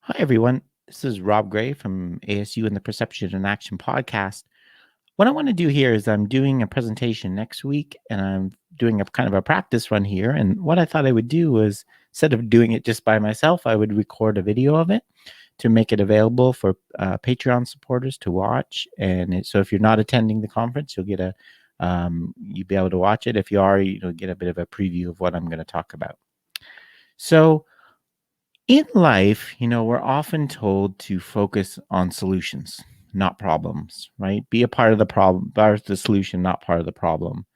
Hi, everyone. This is Rob Gray from ASU and the Perception and Action podcast. What I want to do here is I'm doing a presentation next week and I'm doing a kind of a practice run here. And what I thought I would do was instead of doing it just by myself, I would record a video of it to make it available for Patreon supporters to watch. And so if you're not attending the conference, you'll get you'll be able to watch it. If you are, you'll get a bit of a preview of what I'm going to talk about. So in life, we're often told to focus on solutions, not problems, right? Be a part of the problem, part of the solution, not part of the problem.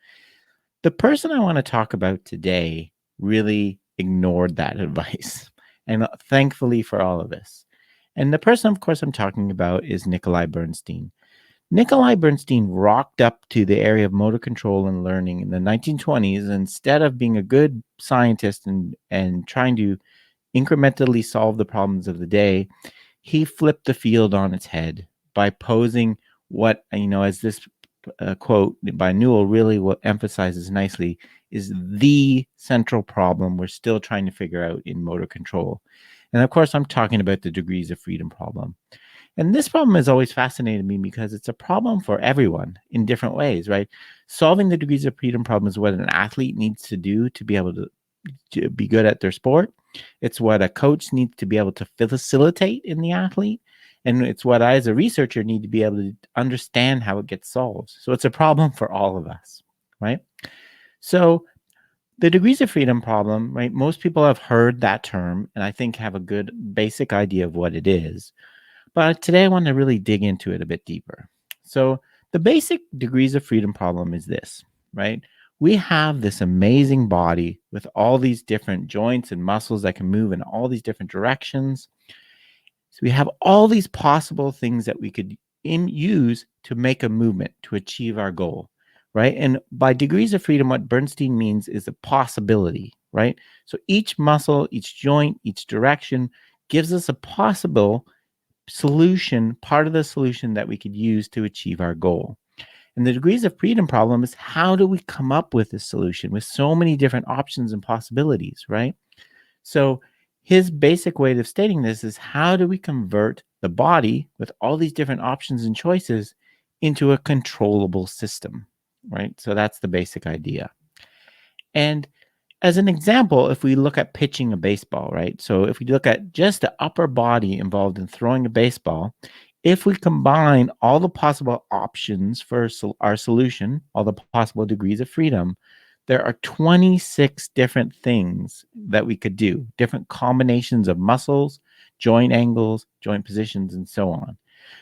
The person I want to talk about today really ignored that advice, and thankfully for all of us. And the person, of course, I'm talking about is Nikolai Bernstein. Nikolai Bernstein rocked up to the area of motor control and learning in the 1920s. Instead of being a good scientist and trying to incrementally solve the problems of the day, he flipped the field on its head by posing what, as this quote by Newell really what emphasizes nicely, is the central problem we're still trying to figure out in motor control. And of course, I'm talking about the degrees of freedom problem. And this problem has always fascinated me because it's a problem for everyone in different ways, right? Solving the degrees of freedom problem is what an athlete needs to do to be able to be good at their sport. It's what a coach needs to be able to facilitate in the athlete. And it's what I, as a researcher, need to be able to understand how it gets solved. So it's a problem for all of us, right? So the degrees of freedom problem, right? Most people have heard that term and I think have a good basic idea of what it is. But today I want to really dig into it a bit deeper. So the basic degrees of freedom problem is this, right? We have this amazing body with all these different joints and muscles that can move in all these different directions. So we have all these possible things that we could use to make a movement to achieve our goal, right? And by degrees of freedom, what Bernstein means is a possibility, right? So each muscle, each joint, each direction gives us a possible solution, part of the solution that we could use to achieve our goal. And the degrees of freedom problem is how do we come up with a solution with so many different options and possibilities, right? So his basic way of stating this is how do we convert the body with all these different options and choices into a controllable system, right? So that's the basic idea. And as an example, if we look at pitching a baseball, right? So if we look at just the upper body involved in throwing a baseball, if we combine all the possible options for our solution, all the possible degrees of freedom, there are 26 different things that we could do, different combinations of muscles, joint angles, joint positions, and so on.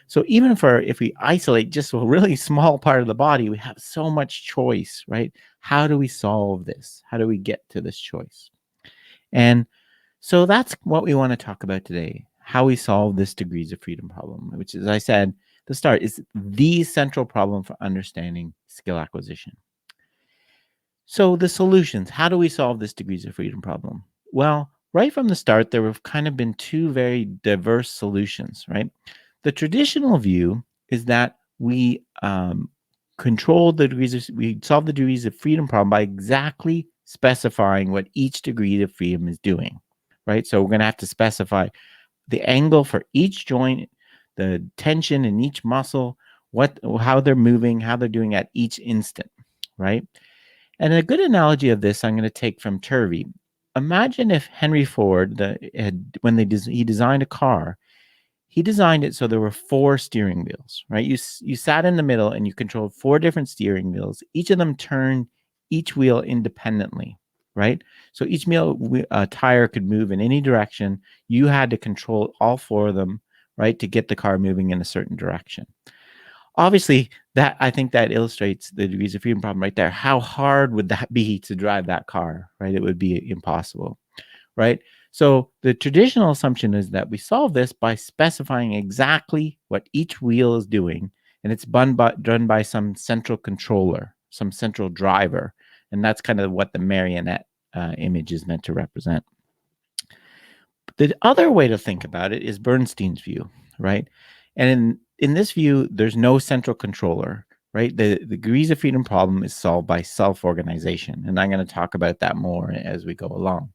So even if we isolate just a really small part of the body, we have so much choice, right? How do we solve this? How do we get to this choice? And so that's what we want to talk about today, how we solve this degrees of freedom problem, which, as I said, the start is the central problem for understanding skill acquisition. So the solutions, how do we solve this degrees of freedom problem? Well, right from the start, there have kind of been two very diverse solutions, right? The traditional view is that we control the degrees we solve the degrees of freedom problem by exactly specifying what each degree of freedom is doing, right? So we're going to have to specify the angle for each joint, the tension in each muscle, how they're moving, how they're doing at each instant, right? And a good analogy of this I'm going to take from Turvey. Imagine if Henry Ford, when he designed a car, he designed it so there were 4 steering wheels, right? You sat in the middle and you controlled 4 different steering wheels. Each of them turned each wheel independently, right? So each tire could move in any direction. You had to control all 4 of them, right, to get the car moving in a certain direction. Obviously, I think that illustrates the degrees of freedom problem right there. How hard would that be to drive that car, right? It would be impossible, right? So the traditional assumption is that we solve this by specifying exactly what each wheel is doing, and it's done by some central controller, some central driver, and that's kind of what the marionette image is meant to represent. The other way to think about it is Bernstein's view, right? And in this view, there's no central controller, right? The degrees of freedom problem is solved by self-organization, and I'm going to talk about that more as we go along.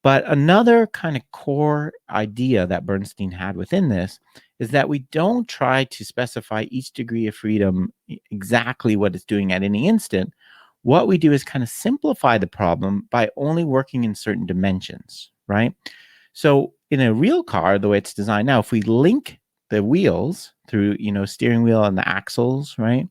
But another kind of core idea that Bernstein had within this is that we don't try to specify each degree of freedom exactly what it's doing at any instant. What we do is kind of simplify the problem by only working in certain dimensions, right? So in a real car, the way it's designed now, if we link the wheels through, steering wheel and the axles, right?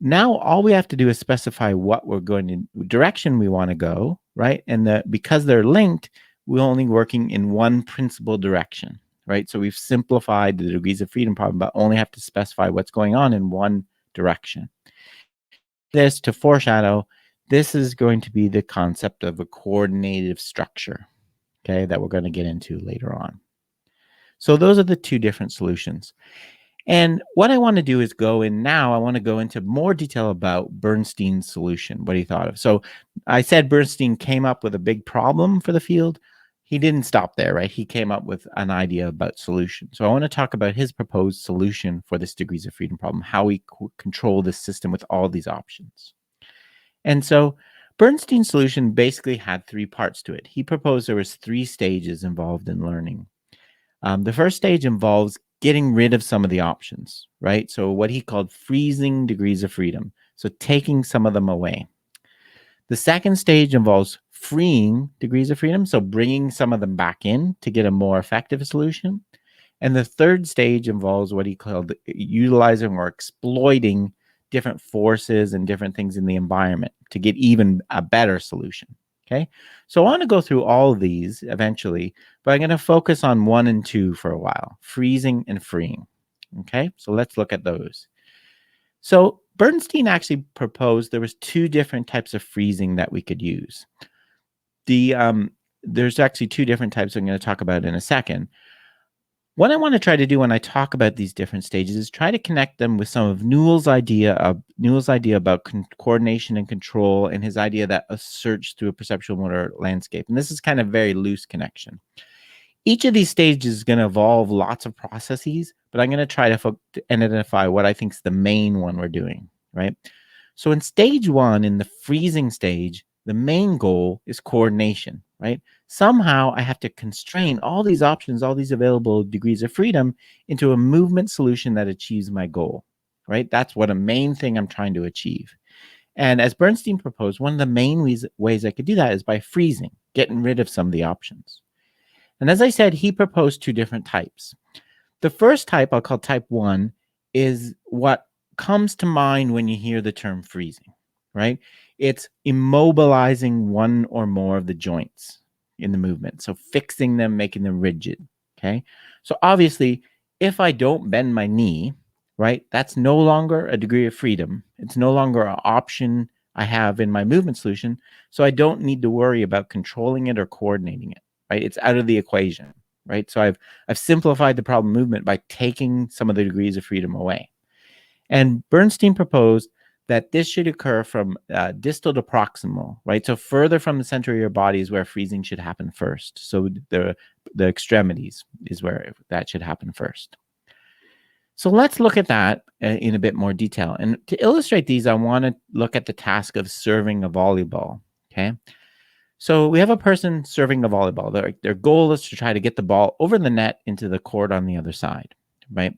Now all we have to do is specify what we're going to direction we want to go, right? And because they're linked, we're only working in one principal direction, right? So we've simplified the degrees of freedom problem, but only have to specify what's going on in one direction. This to foreshadow, this is going to be the concept of a coordinative structure, okay, that we're going to get into later on. So those are the two different solutions. And what I want to do is go into more detail about Bernstein's solution, what he thought of. So I said Bernstein came up with a big problem for the field. He didn't stop there, right? He came up with an idea about solution. So I want to talk about his proposed solution for this degrees of freedom problem, how we control this system with all these options. And so Bernstein's solution basically had three parts to it. He proposed there was three stages involved in learning. The first stage involves getting rid of some of the options, right? So what he called freezing degrees of freedom. So taking some of them away. The second stage involves freeing degrees of freedom. So bringing some of them back in to get a more effective solution. And the third stage involves what he called utilizing or exploiting different forces and different things in the environment to get even a better solution. Okay, so I want to go through all of these eventually, but I'm going to focus on 1 and 2 for a while, freezing and freeing. Okay, so let's look at those. So Bernstein actually proposed there was two different types of freezing that we could use. There's actually two different types I'm going to talk about in a second. What I want to try to do when I talk about these different stages is try to connect them with some of Newell's idea about coordination and control, and his idea that a search through a perceptual motor landscape. And this is kind of very loose connection. Each of these stages is going to involve lots of processes, but I'm going to try to identify what I think is the main one we're doing, right? So in stage 1, in the freezing stage, the main goal is coordination, right? Somehow I have to constrain all these options, all these available degrees of freedom into a movement solution that achieves my goal, right? That's what a main thing I'm trying to achieve. And as Bernstein proposed, one of the main ways I could do that is by freezing, getting rid of some of the options. And as I said, he proposed two different types. The first type, I'll call type 1, is what comes to mind when you hear the term freezing, right? It's immobilizing one or more of the joints in the movement. So fixing them, making them rigid, okay? So obviously, if I don't bend my knee, right, that's no longer a degree of freedom. It's no longer an option I have in my movement solution. So I don't need to worry about controlling it or coordinating it, right? It's out of the equation, right? So I've simplified the problem movement by taking some of the degrees of freedom away. And Bernstein proposed that this should occur from distal to proximal, right? So further from the center of your body is where freezing should happen first. So the extremities is where that should happen first. So let's look at that in a bit more detail. And to illustrate these, I want to look at the task of serving a volleyball, okay? So we have a person serving a volleyball. Their goal is to try to get the ball over the net into the court on the other side, right?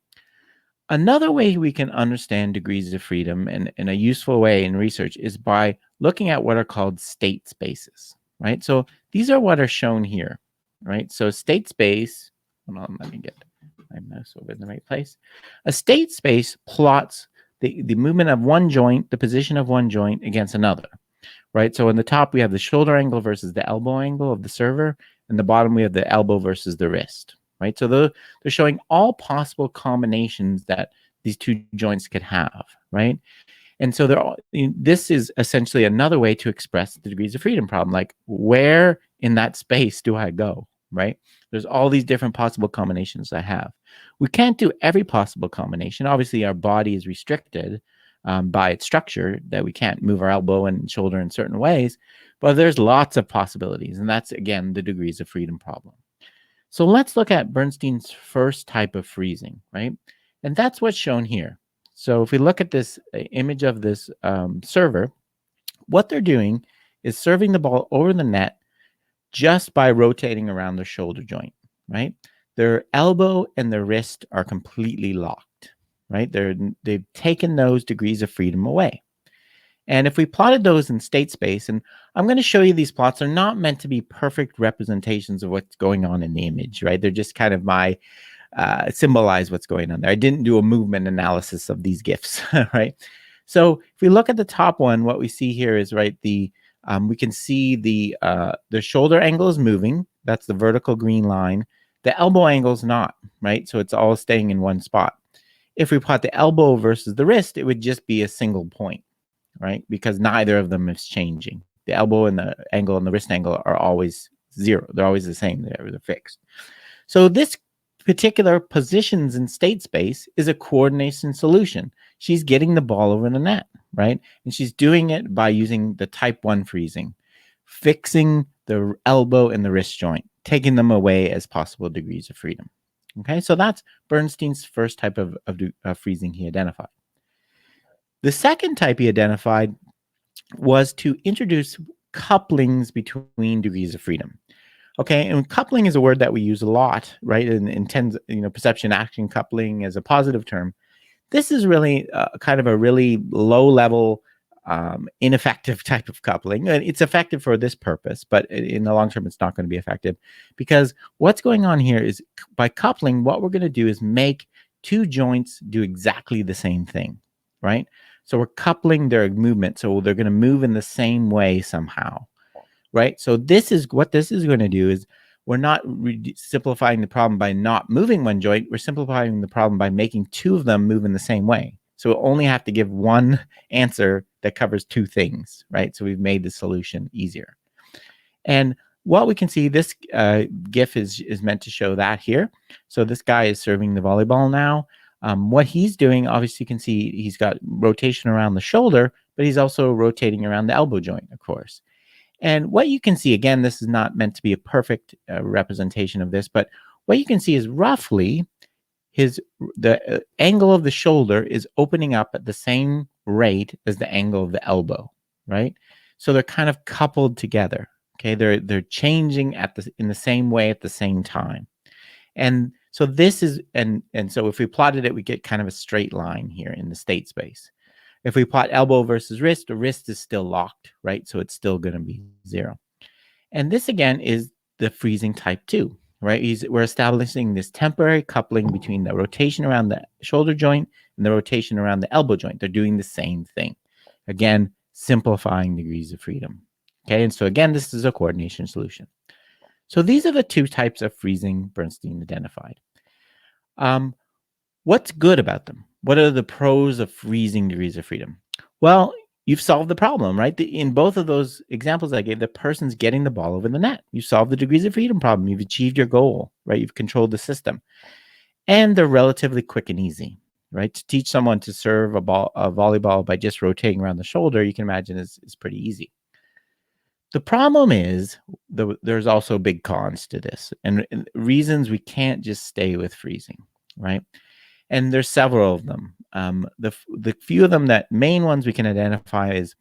Another way we can understand degrees of freedom in a useful way in research is by looking at what are called state spaces, right? So these are what are shown here, right? So state space, hold on, let me get my mouse over in the right place. A state space plots the movement of one joint, the position of one joint against another, right? So in the top, we have the shoulder angle versus the elbow angle of the server. And the bottom, we have the elbow versus the wrist, right? So they're showing all possible combinations that these two joints could have, right? And so this is essentially another way to express the degrees of freedom problem. Like, where in that space do I go, right? There's all these different possible combinations I have. We can't do every possible combination. Obviously, our body is restricted by its structure, that we can't move our elbow and shoulder in certain ways, but there's lots of possibilities. And that's, again, the degrees of freedom problem. So let's look at Bernstein's first type of freezing, right? And that's what's shown here. So if we look at this image of this server, what they're doing is serving the ball over the net just by rotating around their shoulder joint, right? Their elbow and their wrist are completely locked, right? They've taken those degrees of freedom away. And if we plotted those in state space, and I'm going to show you these plots are not meant to be perfect representations of what's going on in the image, right? They're just kind of my symbolize what's going on there. I didn't do a movement analysis of these GIFs, right? So if we look at the top one, what we see here is, right, we can see the shoulder angle is moving. That's the vertical green line. The elbow angle is not, right? So it's all staying in one spot. If we plot the elbow versus the wrist, it would just be a single point, right? Because neither of them is changing. The elbow and the angle and the wrist angle are always zero. They're always the same. They're fixed. So this particular positions in state space is a coordination solution. She's getting the ball over the net, right? And she's doing it by using the type 1 freezing, fixing the elbow and the wrist joint, taking them away as possible degrees of freedom. Okay, so that's Bernstein's first type of freezing he identified. The second type he identified was to introduce couplings between degrees of freedom. Okay, and coupling is a word that we use a lot, right? In perception action coupling as a positive term. This is really kind of a really low level, ineffective type of coupling. And it's effective for this purpose, but in the long term, it's not going to be effective, because what's going on here is by coupling, what we're going to do is make two joints do exactly the same thing, right? So we're coupling their movement, so they're going to move in the same way somehow. Right? So this is what this is going to do is we're not simplifying the problem by not moving one joint. We're simplifying the problem by making two of them move in the same way. So we only have to give one answer that covers two things, right? So we've made the solution easier. And what we can see, this GIF is meant to show that here. So this guy is serving the volleyball now. What he's doing, obviously you can see he's got rotation around the shoulder, but he's also rotating around the elbow joint, of course. And what you can see, again, this is not meant to be a perfect representation of this, but what you can see is roughly the angle of the shoulder is opening up at the same rate as the angle of the elbow, right? So they're kind of coupled together. Okay, they're changing in the same way at the same time. And so this is and so if we plotted it, we get kind of a straight line here in the state space. If we plot elbow versus wrist, the wrist is still locked, right? So it's still going to be 0. And this, again, is the freezing type 2, right? We're establishing this temporary coupling between the rotation around the shoulder joint and the rotation around the elbow joint. They're doing the same thing. Again, simplifying degrees of freedom. Okay, and so again, this is a coordination solution. So these are the two types of freezing Bernstein identified. What's good about them? What are the pros of freezing degrees of freedom? Well, you've solved the problem, right? In both of those examples I gave, the person's getting the ball over the net. You solved the degrees of freedom problem. You've achieved your goal, right? You've controlled the system. And they're relatively quick and easy, right? To teach someone to serve a volleyball by just rotating around the shoulder, you can imagine is pretty easy. The problem is there's also big cons to this and reasons we can't just stay with freezing, right? And there's several of them. The few of them, that main ones we can identify is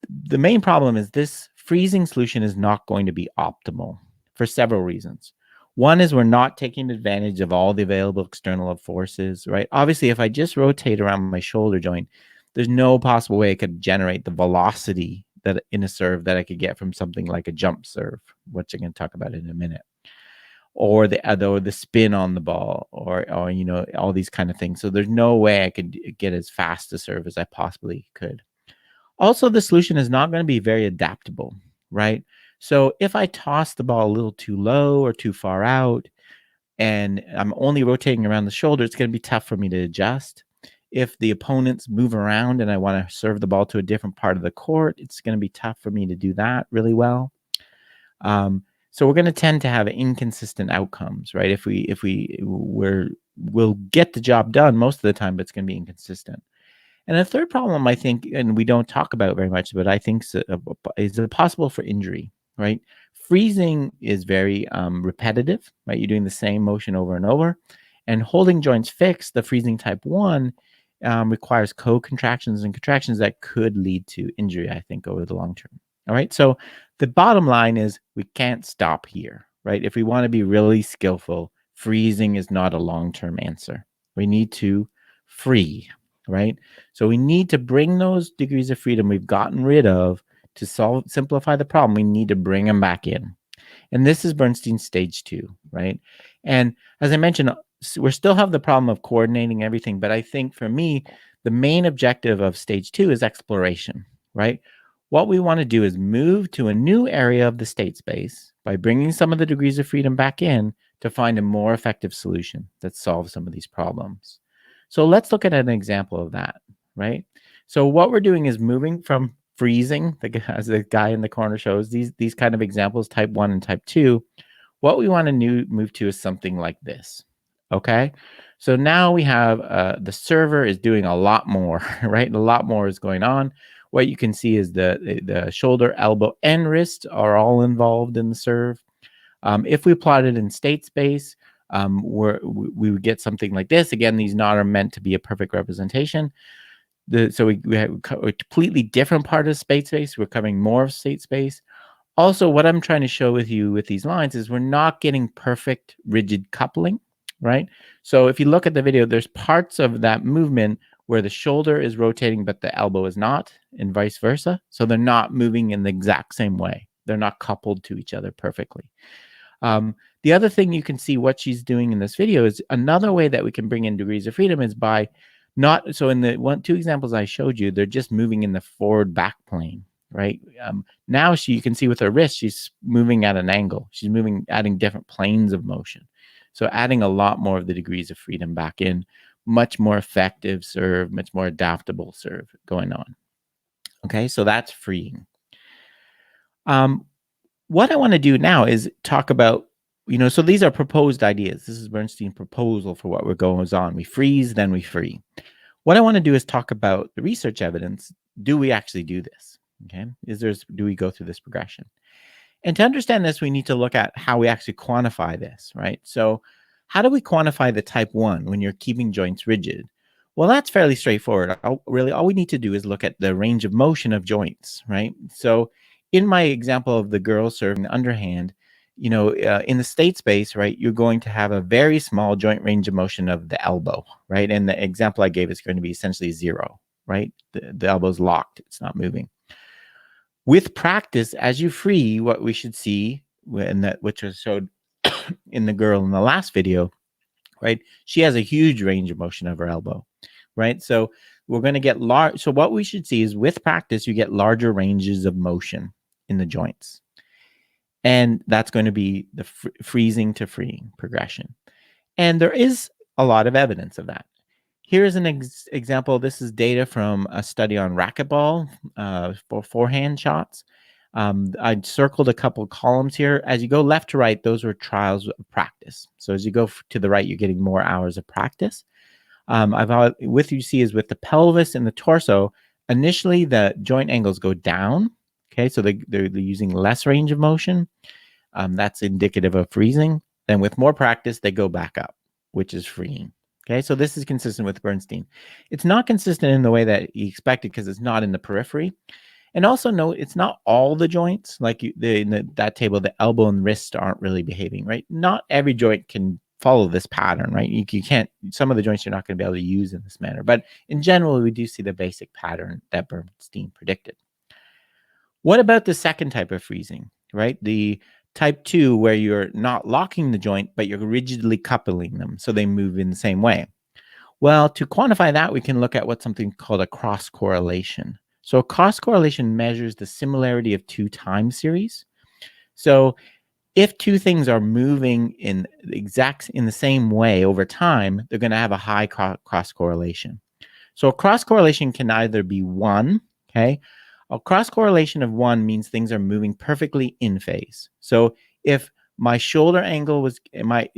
the main problem is this freezing solution is not going to be optimal for several reasons. One is we're not taking advantage of all the available external forces, right? Obviously, if I just rotate around my shoulder joint, there's no possible way I could generate the velocity that in a serve that I could get from something like a jump serve, which I'm going to talk about in a minute. Or the spin on the ball, or all these kind of things. So there's no way I could get as fast a serve as I possibly could. Also, the solution is not going to be very adaptable, right? So if I toss the ball a little too low or too far out, and I'm only rotating around the shoulder, it's going to be tough for me to adjust. If the opponents move around and I want to serve the ball to a different part of the court, it's going to be tough for me to do that really well. So we're going to tend to have inconsistent outcomes, right? We'll get the job done most of the time, but it's going to be inconsistent. And a third problem, I think, and we don't talk about very much, but I think is possible for injury, right? Freezing is very repetitive, right? You're doing the same motion over and over. And holding joints fixed, the freezing type 1, requires co-contractions and contractions that could lead to injury, I think, over the long term. All right, so The bottom line is we can't stop here, right? If we want to be really skillful, freezing is not a long-term answer. We need to free, right? So we need to bring those degrees of freedom we've gotten rid of to simplify the problem. We need to bring them back in. And this is Bernstein's stage 2, right? And as I mentioned, we still have the problem of coordinating everything, but I think for me, the main objective of stage 2 is exploration, right? What we want to do is move to a new area of the state space by bringing some of the degrees of freedom back in to find a more effective solution that solves some of these problems. So let's look at an example of that, right? So what we're doing is moving from freezing, as the guy in the corner shows, these kind of examples, type 1 and type 2. What we want to move to is something like this, okay? So now we have the server is doing a lot more, right? A lot more is going on. What you can see is the shoulder, elbow, and wrist are all involved in the serve. If we plot it in state space, we would get something like this. Again, these not are meant to be a perfect representation. So we have a completely different part of state space. We're covering more of state space. Also, what I'm trying to show with you with these lines is we're not getting perfect rigid coupling, right? So if you look at the video, there's parts of that movement where the shoulder is rotating, but the elbow is not, and vice versa. So they're not moving in the exact same way. They're not coupled to each other perfectly. The other thing you can see what she's doing in this video is another way that we can bring in degrees of freedom is by not, so in the two examples I showed you, they're just moving in the forward back plane, right? Now you can see with her wrist, she's moving at an angle. She's moving, adding different planes of motion. So adding a lot more of the degrees of freedom back in, much more effective serve, much more adaptable serve going on. Okay, so that's freeing. What I want to do now is talk about, so these are proposed ideas. This is Bernstein's proposal for what goes on. We freeze, then we free. What I want to do is talk about the research evidence. Do we actually do this? Okay, do we go through this progression? And to understand this, we need to look at how we actually quantify this, right? So how do we quantify the type 1 when you're keeping joints rigid? Well, that's fairly straightforward. All we need to do is look at the range of motion of joints, right? So in my example of the girl serving the underhand, in the state space, right, you're going to have a very small joint range of motion of the elbow, right? And the example I gave is going to be essentially 0, right? The elbow's locked. It's not moving. With practice, as you free, what we should see, which was showed in the girl in the last video, right? She has a huge range of motion of her elbow, right? So we're going to get large. So what we should see is with practice, you get larger ranges of motion in the joints. And that's going to be the freezing to freeing progression. And there is a lot of evidence of that. Here's an example. This is data from a study on racquetball for forehand shots. I circled a couple of columns here. As you go left to right, those were trials of practice. So as you go to the right, you're getting more hours of practice. What you see is with the pelvis and the torso, initially the joint angles go down. Okay, so they're using less range of motion. That's indicative of freezing. Then with more practice, they go back up, which is freeing. Okay, so this is consistent with Bernstein. It's not consistent in the way that he expected because it's not in the periphery. And also note, it's not all the joints, like in that table, the elbow and wrist aren't really behaving, right? Not every joint can follow this pattern, right? You can't, some of the joints you're not going to be able to use in this manner. But in general, we do see the basic pattern that Bernstein predicted. What about the second type of freezing, right? The type 2, where you're not locking the joint, but you're rigidly coupling them so they move in the same way. Well, to quantify that, we can look at what's something called a cross correlation. So a cross correlation measures the similarity of two time series. So if two things are moving in the same way over time, they're going to have a high cross correlation. So a cross correlation can either be 1, okay? A cross correlation of 1 means things are moving perfectly in phase. So if my shoulder angle was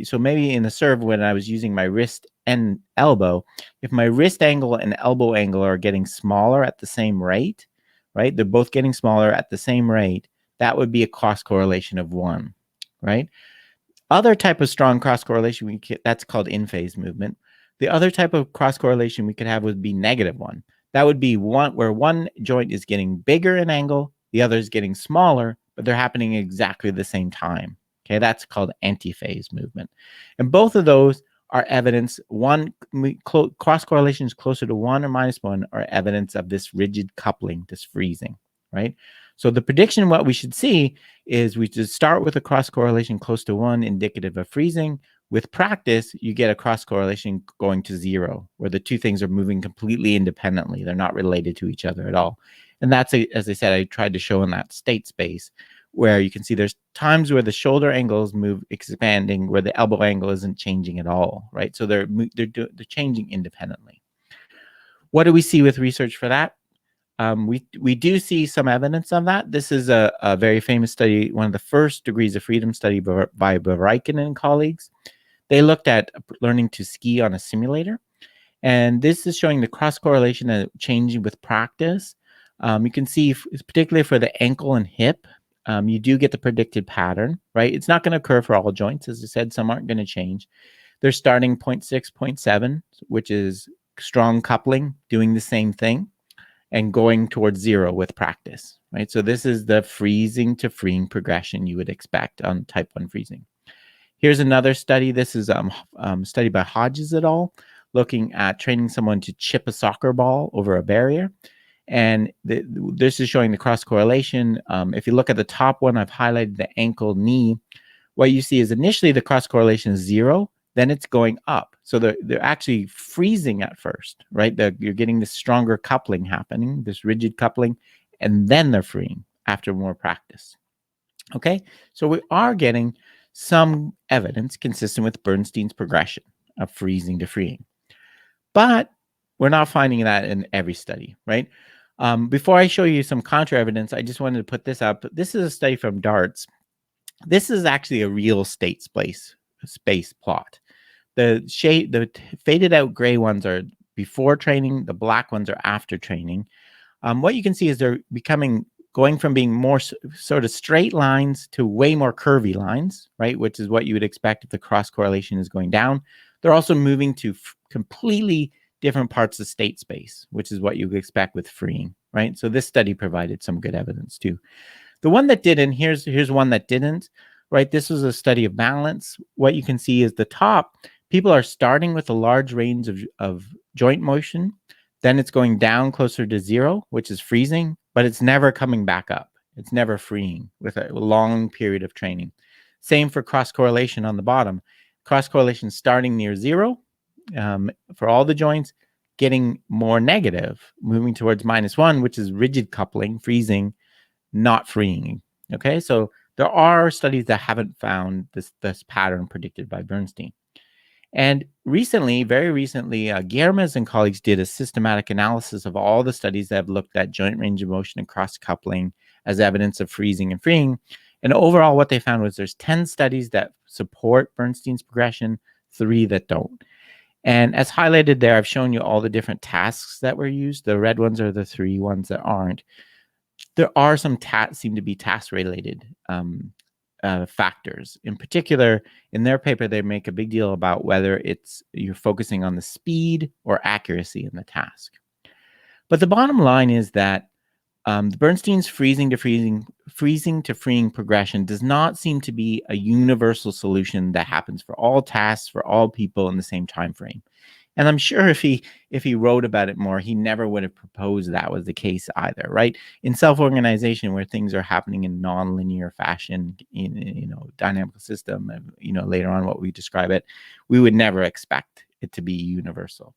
so maybe in the serve when I was using my wrist and elbow, if my wrist angle and elbow angle are getting smaller at the same rate, right? They're both getting smaller at the same rate. That would be a cross correlation of 1, right? Other type of strong cross correlation, that's called in phase movement. The other type of cross correlation we could have would be -1. That would be one where one joint is getting bigger in angle, the other is getting smaller, but they're happening exactly the same time. Okay, that's called antiphase movement. And both of those are evidence, one cross correlations closer to 1 or -1 are evidence of this rigid coupling, this freezing, right? So the prediction, what we should see is we just start with a cross correlation close to 1, indicative of freezing. With practice, you get a cross correlation going to 0, where the two things are moving completely independently. They're not related to each other at all. And that's, as I said, I tried to show in that state space, where you can see there's times where the shoulder angles move expanding, where the elbow angle isn't changing at all, right? So they're changing independently. What do we see with research for that? We do see some evidence of that. This is a very famous study, one of the first degrees of freedom study by Bernstein and colleagues. They looked at learning to ski on a simulator, and this is showing the cross correlation of changing with practice. You can see, particularly for the ankle and hip, you do get the predicted pattern, right? It's not going to occur for all joints. As I said, some aren't going to change. They're starting 0.6, 0.7, which is strong coupling, doing the same thing, and going towards 0 with practice, right? So this is the freezing to freeing progression you would expect on type 1 freezing. Here's another study. This is a study by Hodges et al., looking at training someone to chip a soccer ball over a barrier. And this is showing the cross correlation. If you look at the top one, I've highlighted the ankle knee. What you see is initially the cross correlation is 0, then it's going up. So they're actually freezing at first, right? You're getting this stronger coupling happening, this rigid coupling, and then they're freeing after more practice. Okay, so we are getting some evidence consistent with Bernstein's progression of freezing to freeing. But we're not finding that in every study, right? Before I show you some counter evidence, I just wanted to put this up. This is a study from Darts. This is actually a real state space plot. The faded out gray ones are before training. The black ones are after training. What you can see is they're going from being more sort of straight lines to way more curvy lines, right? Which is what you would expect if the cross correlation is going down. They're also moving to completely different parts of state space, which is what you would expect with freeing, right? So this study provided some good evidence too. The one that didn't, here's one that didn't, right? This was a study of balance. What you can see is the top, people are starting with a large range of joint motion. Then it's going down closer to 0, which is freezing, but it's never coming back up. It's never freeing with a long period of training. Same for cross correlation on the bottom. Cross correlation starting near 0 for all the joints, getting more negative, moving towards -1, which is rigid coupling, freezing, not freeing. Okay, so there are studies that haven't found this pattern predicted by Bernstein. And recently, very recently, Guillermez and colleagues did a systematic analysis of all the studies that have looked at joint range of motion and cross coupling as evidence of freezing and freeing. And overall, what they found was there's 10 studies that support Bernstein's progression, 3 that don't. And as highlighted there, I've shown you all the different tasks that were used. The red ones are the 3 ones that aren't. There are some seem to be task-related factors. In particular, in their paper, they make a big deal about whether you're focusing on the speed or accuracy in the task. But the bottom line is that the Bernstein's freezing to freeing progression does not seem to be a universal solution that happens for all tasks, for all people in the same time frame. And I'm sure if he wrote about it more, he never would have proposed that was the case either, right? In self-organization, where things are happening in non-linear fashion, in dynamical system, later on what we describe it, we would never expect it to be universal.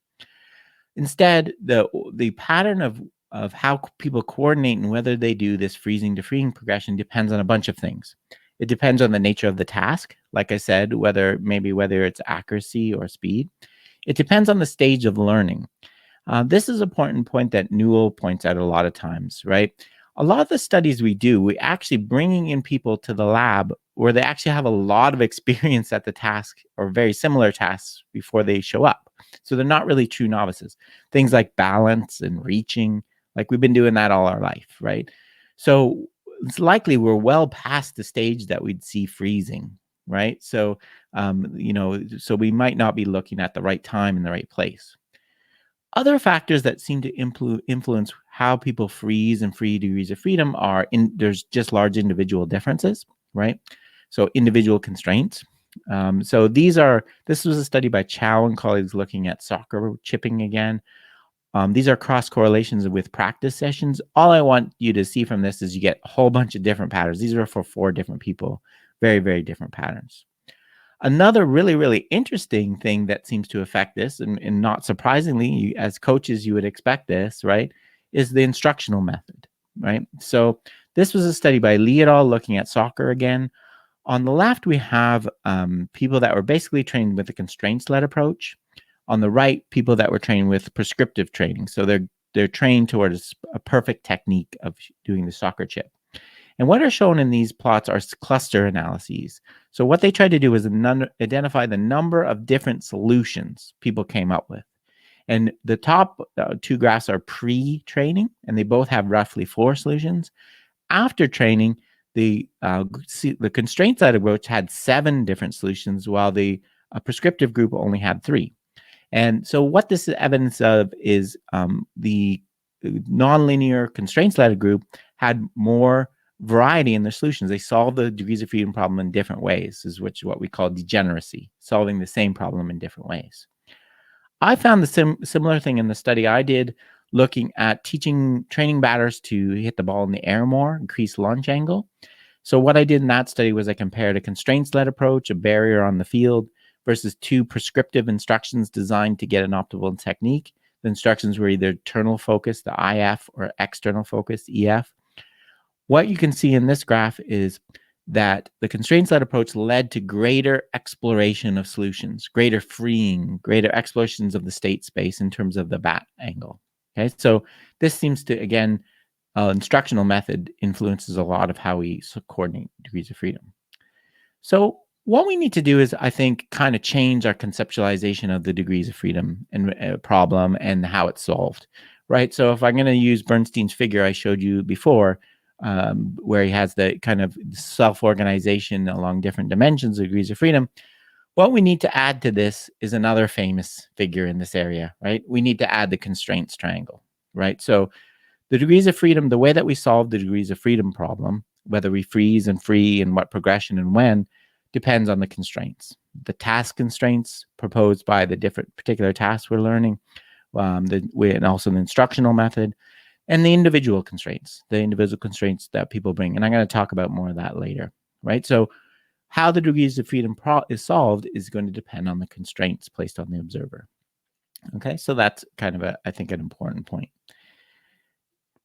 Instead, the pattern of how people coordinate and whether they do this freezing to freeing progression depends on a bunch of things. It depends on the nature of the task, like I said, whether it's accuracy or speed. It depends on the stage of learning. This is an important point that Newell points out a lot of times, right? A lot of the studies we actually bringing in people to the lab where they actually have a lot of experience at the task or very similar tasks before they show up. So they're not really true novices. Things like balance and reaching, like we've been doing that all our life, right? So it's likely we're well past the stage that we'd see freezing, right? So, so we might not be looking at the right time in the right place. Other factors that seem to influence how people freeze and free degrees of freedom are there's just large individual differences, right? So individual constraints. This was a study by Chow and colleagues looking at soccer chipping again. These are cross correlations with practice sessions. All I want you to see from this is you get a whole bunch of different patterns. These are for 4 different people, very, very different patterns. Another really, really interesting thing that seems to affect this, and not surprisingly, as coaches, you would expect this, right, is the instructional method, right? So this was a study by Lee et al. Looking at soccer again. On the left, we have people that were basically trained with a constraints-led approach. On the right, people that were trained with prescriptive training. So they're trained towards a perfect technique of doing the soccer chip. And what are shown in these plots are cluster analyses. So what they tried to do was identify the number of different solutions people came up with. And the top 2 graphs are pre-training, and they both have roughly 4 solutions. After training, the constraint side approach had 7 different solutions, while the prescriptive group only had 3. And so what this is evidence of is the nonlinear constraints-led group had more variety in their solutions. They solved the degrees of freedom problem in different ways, is what we call degeneracy, solving the same problem in different ways. I found the similar thing in the study I did, looking at training batters to hit the ball in the air more, increase launch angle. So what I did in that study was I compared a constraints-led approach, a barrier on the field, versus 2 prescriptive instructions designed to get an optimal technique. The instructions were either internal focus, the IF, or external focus, EF. What you can see in this graph is that the constraints-led approach led to greater exploration of solutions, greater freeing, greater explorations of the state space in terms of the bat angle. Okay, so this seems to, again, instructional method influences a lot of how we coordinate degrees of freedom. So what we need to do is, I think, kind of change our conceptualization of the degrees of freedom and problem and how it's solved, right? So if I'm going to use Bernstein's figure I showed you before, where he has the kind of self-organization along different dimensions of degrees of freedom, what we need to add to this is another famous figure in this area, right? We need to add the constraints triangle, right? So the degrees of freedom, the way that we solve the degrees of freedom problem, whether we freeze and free and what progression and when, depends on the constraints. The task constraints proposed by the different particular tasks we're learning, and also the instructional method, and the individual constraints that people bring. And I'm going to talk about more of that later, right? So how the degrees of freedom is solved is going to depend on the constraints placed on the observer. Okay, so that's kind of I think, an important point.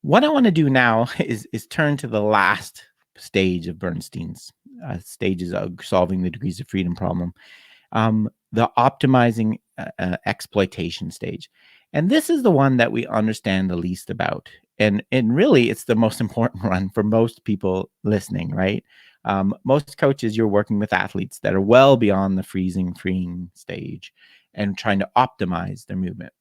What I want to do now is turn to the last stage of Bernstein's stages of solving the degrees of freedom problem, the optimizing exploitation stage. And this is the one that we understand the least about. And really, it's the most important one for most people listening, right? Most coaches, you're working with athletes that are well beyond the freeing stage and trying to optimize their movement.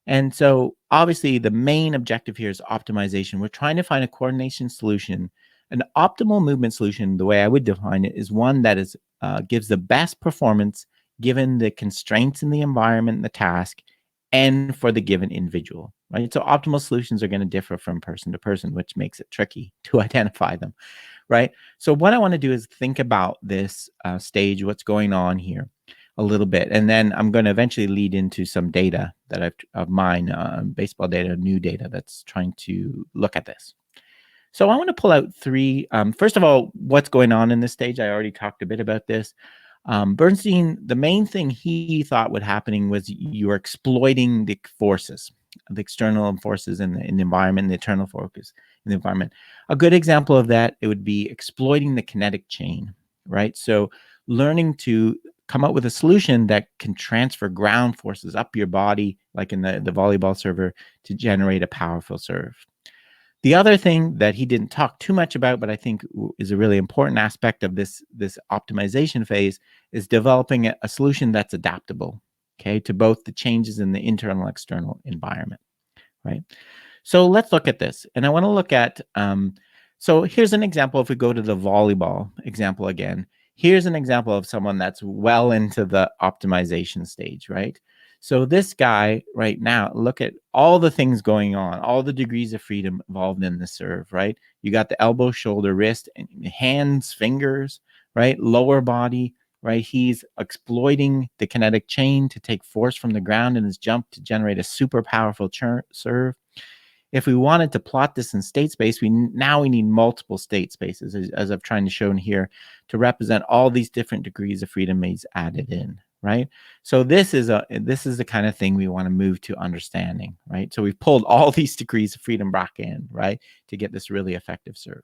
And so obviously the main objective here is optimization. We're trying to find a coordination solution. An optimal movement solution, the way I would define it, is one that gives the best performance given the constraints in the environment and the task, and for the given individual, right? So optimal solutions are going to differ from person to person, which makes it tricky to identify them, right? So what I want to do is think about this stage, what's going on here a little bit, and then I'm going to eventually lead into some data that of mine, baseball data, new data that's trying to look at this. So I want to pull out 3. First of all, what's going on in this stage? I already talked a bit about this. Bernstein, the main thing he thought would happening was you are exploiting the forces, the external forces in the environment, the internal focus in the environment. A good example of that, it would be exploiting the kinetic chain, right? So learning to come up with a solution that can transfer ground forces up your body, like in the volleyball server, to generate a powerful serve. The other thing that he didn't talk too much about, but I think is a really important aspect of this optimization phase, is developing a solution that's adaptable, okay, to both the changes in the internal and external environment, right? So let's look at this. And I want to look at, so here's an example. If we go to the volleyball example again, here's an example of someone that's well into the optimization stage, right? So this guy right now, look at all the things going on, all the degrees of freedom involved in the serve, right? You got the elbow, shoulder, wrist, and hands, fingers, right? Lower body, right? He's exploiting the kinetic chain to take force from the ground in his jump to generate a super powerful serve. If we wanted to plot this in state space, we need multiple state spaces, as I've tried to show here, to represent all these different degrees of freedom he's added in, right? So this is the kind of thing we want to move to understanding, right? So we've pulled all these degrees of freedom back in, right, to get this really effective serve.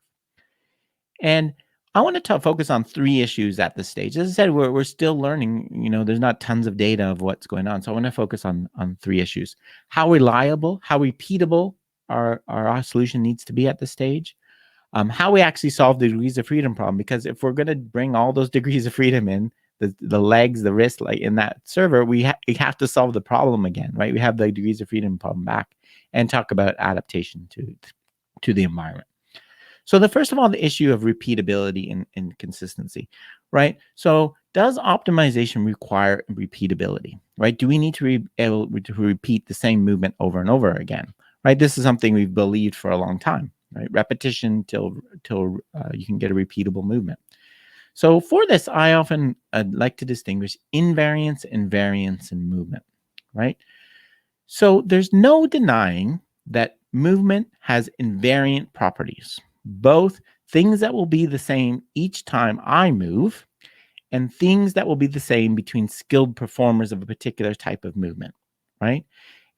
And I want to focus on 3 issues at this stage. As I said, we're still learning. There's not tons of data of what's going on. So I want to focus on 3 issues: how reliable, how repeatable our solution needs to be at this stage, how we actually solve the degrees of freedom problem. Because if we're going to bring all those degrees of freedom in, the legs, the wrist, like in that server, we have to solve the problem again, right? We have the degrees of freedom problem back, and talk about adaptation to the environment. So first of all, the issue of repeatability and consistency, right? So does optimization require repeatability, right? Do we need to be able to repeat the same movement over and over again, right? This is something we've believed for a long time, right? Repetition till you can get a repeatable movement. So for this, I often like to distinguish invariance and variance in movement, right? So there's no denying that movement has invariant properties, both things that will be the same each time I move and things that will be the same between skilled performers of a particular type of movement, right?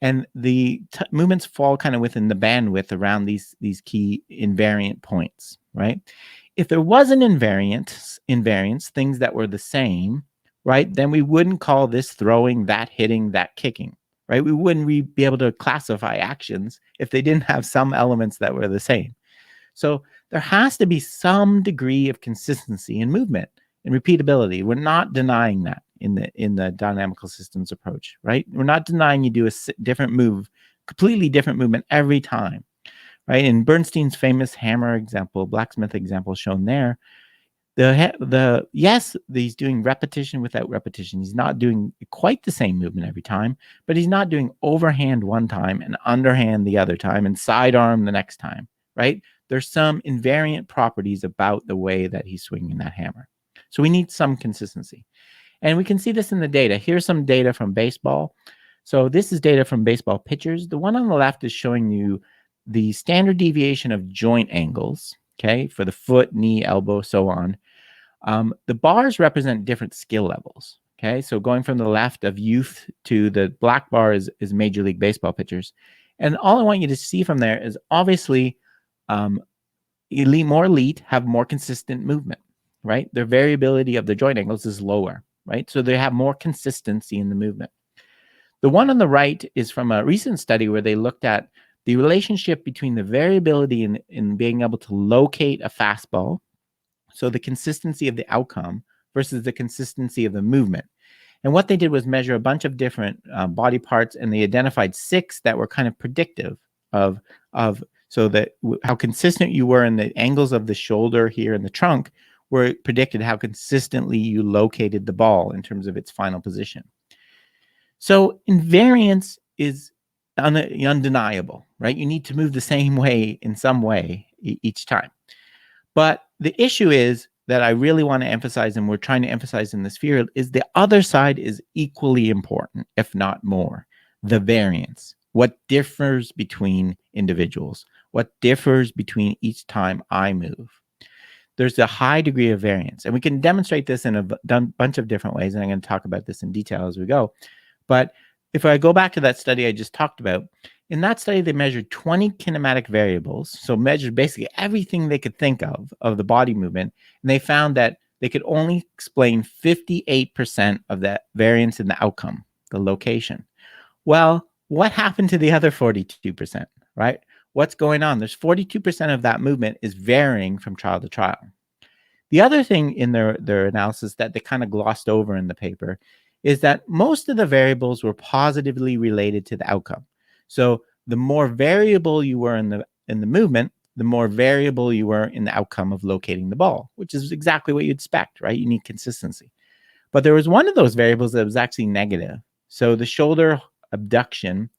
And the movements fall kind of within the bandwidth around these key invariant points, right? If there was an invariance, things that were the same, right, then we wouldn't call this throwing, that hitting, that kicking, right? We wouldn't be able to classify actions if they didn't have some elements that were the same. So there has to be some degree of consistency in movement and repeatability. We're not denying that in the dynamical systems approach, right? We're not denying you do a different move, completely different movement every time, right? In Bernstein's famous hammer example, blacksmith example shown there, yes, he's doing repetition without repetition. He's not doing quite the same movement every time, but he's not doing overhand one time and underhand the other time and sidearm the next time, right? There's some invariant properties about the way that he's swinging that hammer. So we need some consistency. And we can see this in the data. Here's some data from baseball. So this is data from baseball pitchers. The one on the left is showing you the standard deviation of joint angles, okay, for the foot, knee, elbow, so on. The bars represent different skill levels, okay? So going from the left of youth to the black bar is Major League Baseball pitchers. And all I want you to see from there is obviously more elite have more consistent movement, right? Their variability of the joint angles is lower, right? So they have more consistency in the movement. The one on the right is from a recent study where they looked at the relationship between the variability in being able to locate a fastball, so the consistency of the outcome, versus the consistency of the movement. And what they did was measure a bunch of different body parts, and they identified 6 that were kind of predictive of so that how consistent you were in the angles of the shoulder here and the trunk were predicted how consistently you located the ball in terms of its final position. So invariance is undeniable, right? You need to move the same way in some way each time. But the issue is that I really want to emphasize, and we're trying to emphasize in this field, is the other side is equally important, if not more. The variance. What differs between individuals? What differs between each time I move? There's a high degree of variance, and we can demonstrate this in a bunch of different ways, and I'm going to talk about this in detail as we go. But if I go back to that study I just talked about, in that study, they measured 20 kinematic variables, so measured basically everything they could think of the body movement, and they found that they could only explain 58% of that variance in the outcome, the location. Well, what happened to the other 42%, right? What's going on? There's 42% of that movement is varying from trial to trial. The other thing in their analysis that they kind of glossed over in the paper is that most of the variables were positively related to the outcome. So the more variable you were in the movement, the more variable you were in the outcome of locating the ball, which is exactly what you'd expect, right? You need consistency. But there was one of those variables that was actually negative. So the shoulder abduction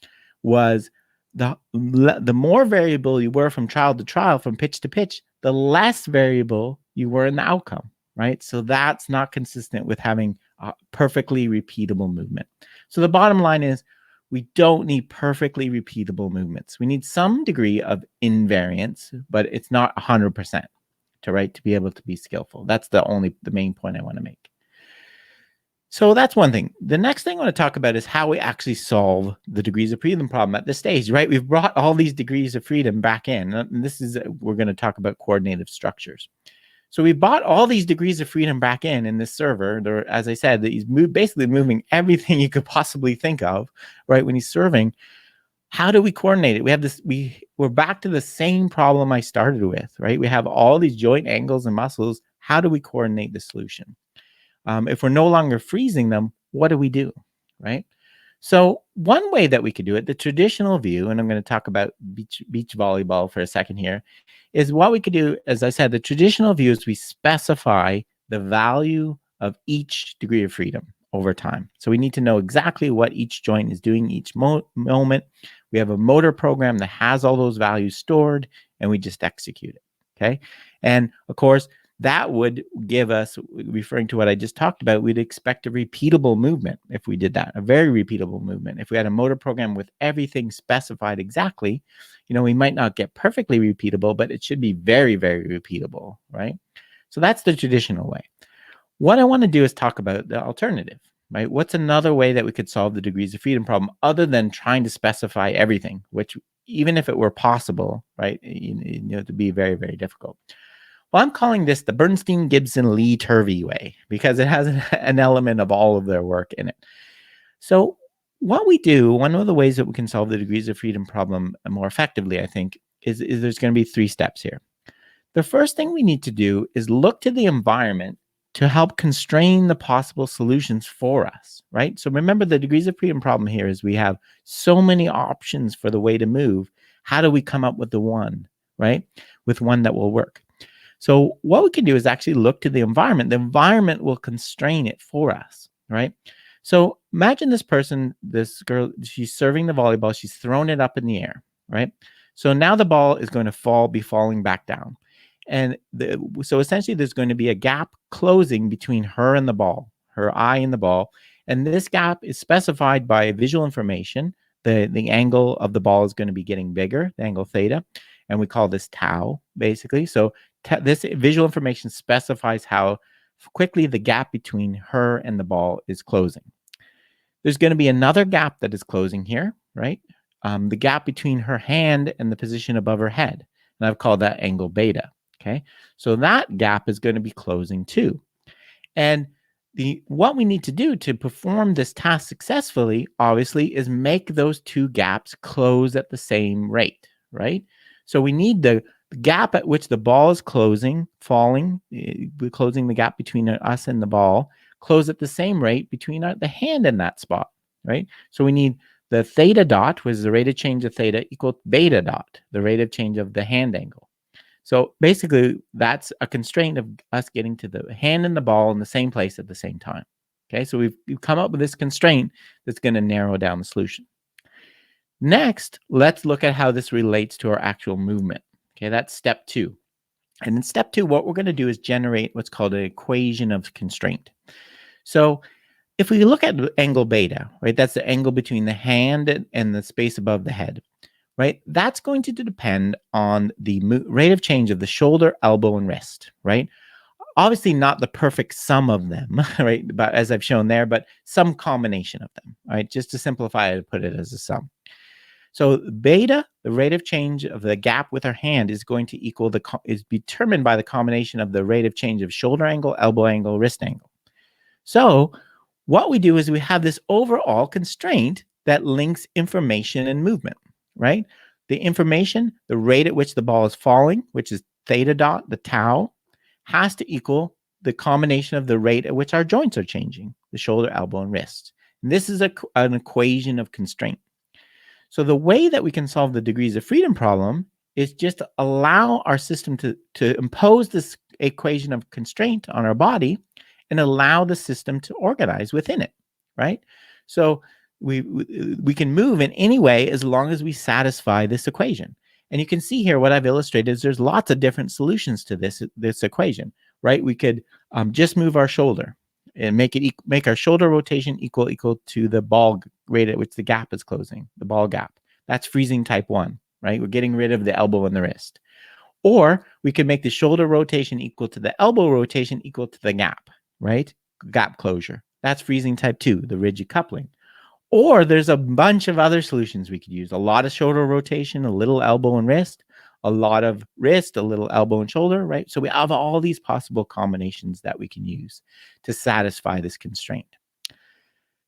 was the more variable you were from trial to trial, from pitch to pitch, the less variable you were in the outcome, right? So that's not consistent with having a perfectly repeatable movement. So the bottom line is we don't need perfectly repeatable movements. We need some degree of invariance, but it's not 100% to be able to be skillful. That's the main point I want to make. So that's one thing. The next thing I want to talk about is how we actually solve the degrees of freedom problem at this stage, right? We've brought all these degrees of freedom back in. And this is, we're going to talk about coordinative structures. So we brought all these degrees of freedom back in this server. There, as I said, he's basically moving everything you could possibly think of, right? When he's serving, how do we coordinate it? We have this, we're back to the same problem I started with, right? We have all these joint angles and muscles. How do we coordinate the solution? If we're no longer freezing them, what do we do, right? So one way that we could do it, the traditional view, and I'm going to talk about beach volleyball for a second here, is what we could do, as I said, the traditional view is we specify the value of each degree of freedom over time. So we need to know exactly what each joint is doing each moment. We have a motor program that has all those values stored, and we just execute it, okay? And of course, that would give us, referring to what I just talked about, we'd expect a repeatable movement if we did that, a very repeatable movement. If we had a motor program with everything specified exactly, we might not get perfectly repeatable, but it should be very, very repeatable, right? So that's the traditional way. What I want to do is talk about the alternative, right? What's another way that we could solve the degrees of freedom problem other than trying to specify everything, which even if it were possible, right, to be very, very difficult. Well, I'm calling this the Bernstein, Gibson, Lee, Turvey way because it has an element of all of their work in it. So what we do, one of the ways that we can solve the degrees of freedom problem more effectively, I think, is there's going to be 3 steps here. The first thing we need to do is look to the environment to help constrain the possible solutions for us, right? So remember, the degrees of freedom problem here is we have so many options for the way to move. How do we come up with the one, right? With one that will work. So what we can do is actually look to the environment. The environment will constrain it for us, right? So imagine this person, this girl, she's serving the volleyball. She's thrown it up in the air, right? So now the ball is going to be falling back down. And so essentially there's going to be a gap closing between her and the ball, her eye and the ball. And this gap is specified by visual information. The angle of the ball is going to be getting bigger, the angle theta. And we call this tau, basically. So this visual information specifies how quickly the gap between her and the ball is closing. There's going to be another gap that is closing here, right? The gap between her hand and the position above her head. And I've called that angle beta, okay? So that gap is going to be closing too. And what we need to do to perform this task successfully, obviously, is make those 2 gaps close at the same rate, right? So we need the gap at which the ball is closing, falling, closing the gap between us and the ball, close at the same rate between the hand and that spot, right? So we need the theta dot, which is the rate of change of theta, equal beta dot, the rate of change of the hand angle. So basically, that's a constraint of us getting to the hand and the ball in the same place at the same time. Okay, so we've come up with this constraint that's going to narrow down the solution. Next, let's look at how this relates to our actual movement. Okay, that's step 2. And in step 2, what we're going to do is generate what's called an equation of constraint. So if we look at angle beta, right, that's the angle between the hand and the space above the head, right? That's going to depend on the rate of change of the shoulder, elbow, and wrist, right? Obviously not the perfect sum of them, right? But as I've shown there, but some combination of them, right? Just to simplify it, put it as a sum. So beta, the rate of change of the gap with our hand, is going to equal is determined by the combination of the rate of change of shoulder angle, elbow angle, wrist angle. So what we do is we have this overall constraint that links information and movement, right? The information, the rate at which the ball is falling, which is theta dot, the tau, has to equal the combination of the rate at which our joints are changing, the shoulder, elbow, and wrist. And this is an equation of constraint. So the way that we can solve the degrees of freedom problem is just to allow our system to impose this equation of constraint on our body and allow the system to organize within it, right? So we can move in any way as long as we satisfy this equation. And you can see here what I've illustrated is there's lots of different solutions to this equation, right? We could just move our shoulder and make our shoulder rotation equal to the ball rate at which the gap is closing, the ball gap. That's freezing type 1, right? We're getting rid of the elbow and the wrist. Or we could make the shoulder rotation equal to the elbow rotation equal to the gap, right? Gap closure. That's freezing type 2, the rigid coupling. Or there's a bunch of other solutions we could use. A lot of shoulder rotation, a little elbow and wrist, a lot of wrist, a little elbow and shoulder, right? So we have all these possible combinations that we can use to satisfy this constraint.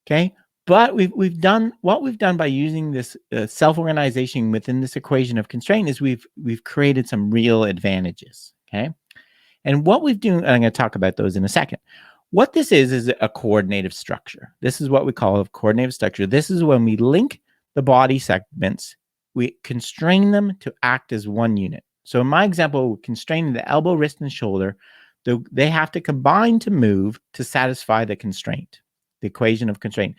Okay, but we've done by using this self-organization within this equation of constraint is we've created some real advantages. Okay, and what we've done, I'm going to talk about those in a second. What this is a coordinative structure. This is what we call a coordinative structure. This is when we link the body segments, we constrain them to act as one unit. So in my example, we're constraining the elbow, wrist, and shoulder. They have to combine to move to satisfy the constraint, the equation of constraint.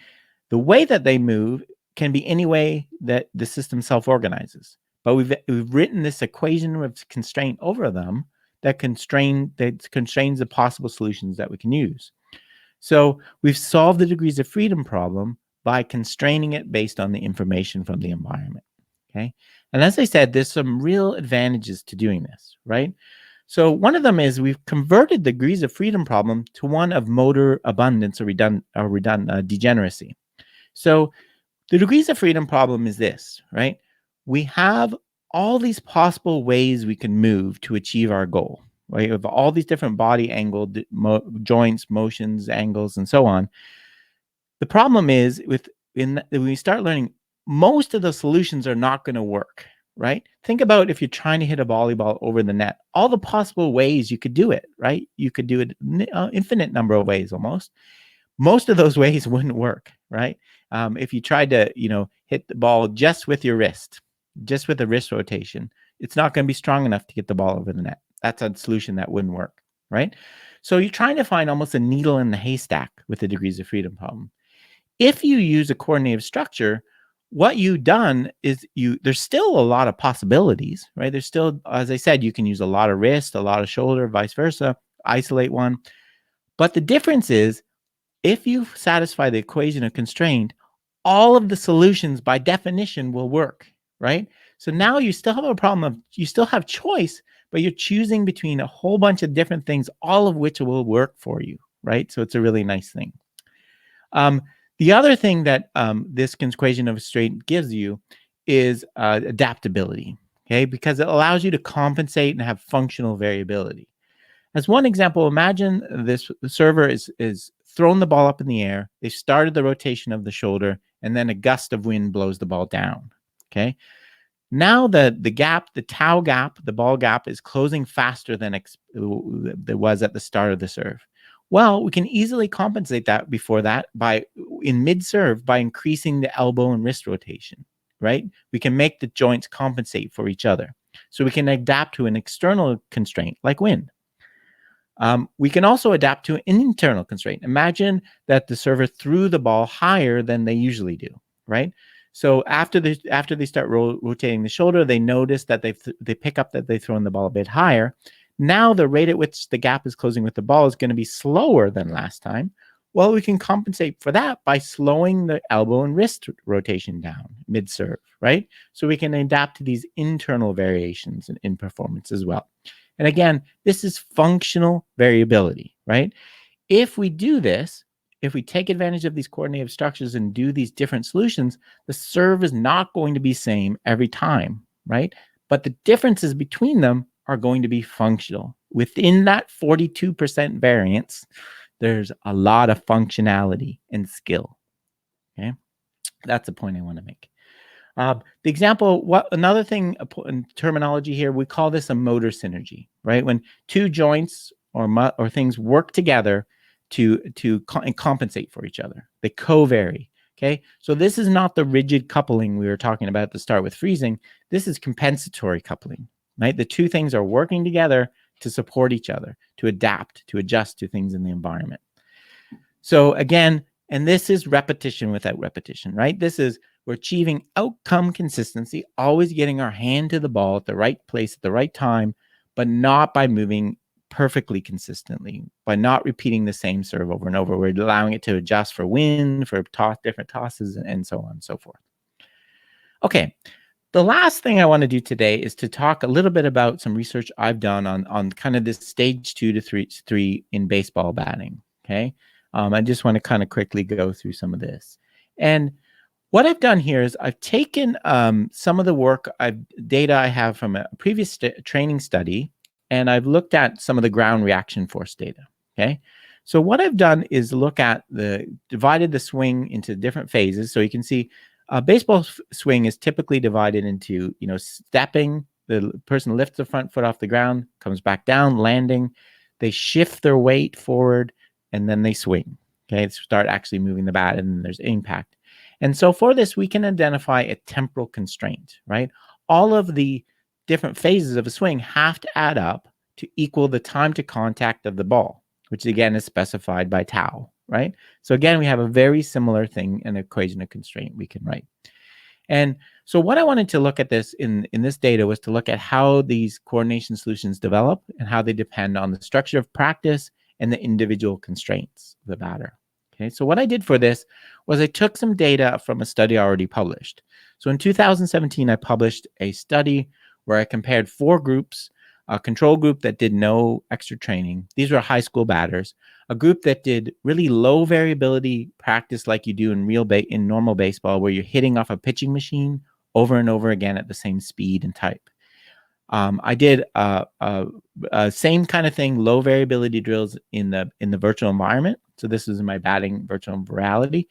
The way that they move can be any way that the system self-organizes. But we've written this equation of constraint over them that constrains the possible solutions that we can use. So we've solved the degrees of freedom problem by constraining it based on the information from the environment. Okay, and as I said, there's some real advantages to doing this, right? So one of them is we've converted the degrees of freedom problem to one of motor abundance or degeneracy. So the degrees of freedom problem is this, right? We have all these possible ways we can move to achieve our goal, right? We have all these different body angle, joints, motions, angles, and so on. The problem is when we start learning, most of the solutions are not going to work, right? Think about if you're trying to hit a volleyball over the net, all the possible ways you could do it, right? You could do it infinite number of ways almost. Most of those ways wouldn't work, right? If you tried to, hit the ball just with your wrist, just with a wrist rotation, it's not going to be strong enough to get the ball over the net. That's a solution that wouldn't work, right? So you're trying to find almost a needle in the haystack with the degrees of freedom problem. If you use a coordinative structure, what you've done is there's still a lot of possibilities, right? There's still, as I said, you can use a lot of wrist, a lot of shoulder, vice versa, isolate one. But the difference is, if you satisfy the equation of constraint, all of the solutions by definition will work, right? So now you still have a problem of, you still have choice, but you're choosing between a whole bunch of different things, all of which will work for you, right? So it's a really nice thing. The other thing that this equation of constraint gives you is adaptability, okay? Because it allows you to compensate and have functional variability. As one example, imagine this server is thrown the ball up in the air. They've started the rotation of the shoulder, and then a gust of wind blows the ball down. Okay. Now the tau gap, the ball gap is closing faster than it was at the start of the serve. Well, we can easily compensate that in mid-serve by increasing the elbow and wrist rotation, right? We can make the joints compensate for each other. So we can adapt to an external constraint like wind. We can also adapt to an internal constraint. Imagine that the server threw the ball higher than they usually do, right? So after they start rotating the shoulder, they notice that they pick up that they've thrown the ball a bit higher. Now the rate at which the gap is closing with the ball is going to be slower than last time. Well, we can compensate for that by slowing the elbow and wrist rotation down mid-serve, right? So we can adapt to these internal variations in performance as well. And again, this is functional variability, right? If we do this, if we take advantage of these coordinative structures and do these different solutions, the serve is not going to be the same every time, right? But the differences between them are going to be functional. Within that 42% variance, there's a lot of functionality and skill, okay? That's the point I want to make. The example, another thing in terminology here, we call this a motor synergy, right? When two joints or things work together to compensate for each other, they co-vary. Okay, so this is not the rigid coupling we were talking about at the start with freezing. This is compensatory coupling, right? The two things are working together to support each other, to adapt, to adjust to things in the environment. So again, And this is repetition without repetition, right? This is, we're achieving outcome consistency, always getting our hand to the ball at the right place at the right time, but not by moving perfectly consistently, by not repeating the same serve over and over. We're allowing it to adjust for wind, for different tosses, and so on and so forth. Okay, the last thing I want to do today is to talk a little bit about some research I've done on kind of this stage 2 to 3 in baseball batting. Okay, I just want to kind of quickly go through some of this. And what I've done here is I've taken some of the data I have from a previous training study, and I've looked at some of the ground reaction force data. Okay, so what I've done is divided the swing into different phases. So you can see baseball swing is typically divided into, stepping. The person lifts the front foot off the ground, comes back down, landing. They shift their weight forward, and then they swing. Okay, start actually moving the bat, and then there's impact. And so for this, we can identify a temporal constraint, right? All of the different phases of a swing have to add up to equal the time to contact of the ball, which again is specified by tau, right? So again, we have a very similar thing, an equation of constraint we can write. And so what I wanted to look at this in this data was to look at how these coordination solutions develop and how they depend on the structure of practice and the individual constraints of the batter. Okay, so what I did for this was I took some data from a study I already published. So in 2017, I published a study where I compared 4 groups: a control group that did no extra training. These were high school batters. A group that did really low variability practice like you do in normal baseball, where you're hitting off a pitching machine over and over again at the same speed and type. I did same kind of thing, low variability drills in the virtual environment. So this is my batting virtual reality.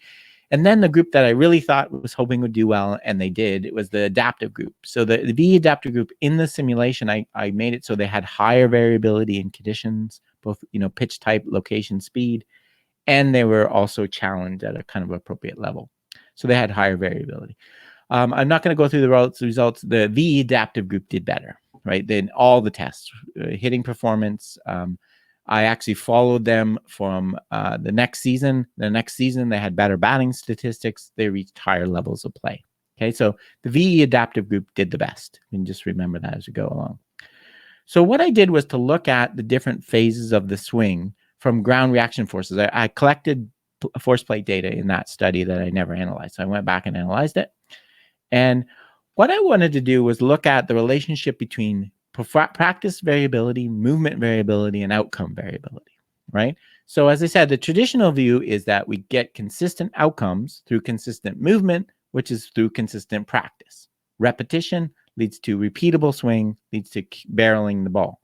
And then the group that I really thought was hoping would do well, and they did, it was the adaptive group. So the VE adaptive group in the simulation, I made it so they had higher variability in conditions, both pitch type, location, speed, and they were also challenged at a kind of appropriate level. So they had higher variability. I'm not going to go through the results. The VE adaptive group did better, right? Then all the tests, hitting performance. I actually followed them from the next season. The next season, they had better batting statistics. They reached higher levels of play. Okay, so the VE adaptive group did the best. You can just remember that as we go along. So what I did was to look at the different phases of the swing from ground reaction forces. I collected force plate data in that study that I never analyzed. So I went back and analyzed it. And what I wanted to do was look at the relationship between practice variability, movement variability, and outcome variability, right? So as I said, the traditional view is that we get consistent outcomes through consistent movement, which is through consistent practice. Repetition leads to repeatable swing, leads to barreling the ball.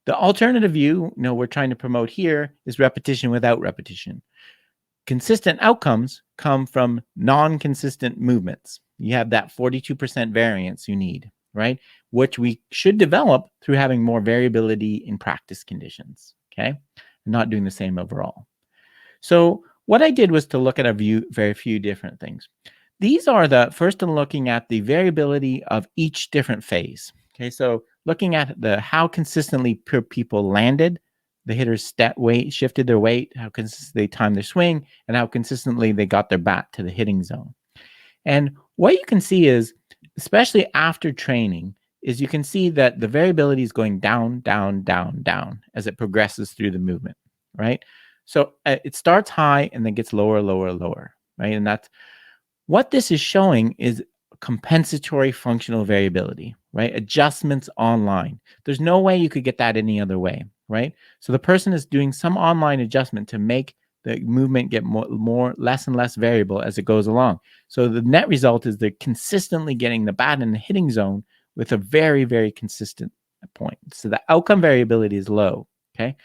The alternative view, we're trying to promote here, is repetition without repetition. Consistent outcomes come from non-consistent movements. You have that 42% variance you need, right? Which we should develop through having more variability in practice conditions, okay? Not doing the same overall. So what I did was to look at very few different things. These are first in looking at the variability of each different phase, okay? So looking at how consistently people landed, the hitters shifted their weight, how consistently they timed their swing, and how consistently they got their bat to the hitting zone. And what you can see is, especially after training, is you can see that the variability is going down, down, down, down as it progresses through the movement, right? So it starts high and then gets lower, lower, lower, right? And that's what this is showing is compensatory functional variability, right? Adjustments online. There's no way you could get that any other way, right? So the person is doing some online adjustment to make the movement get less and less variable as it goes along. So the net result is they're consistently getting the bat in the hitting zone with a very, very consistent point. So the outcome variability is low, okay?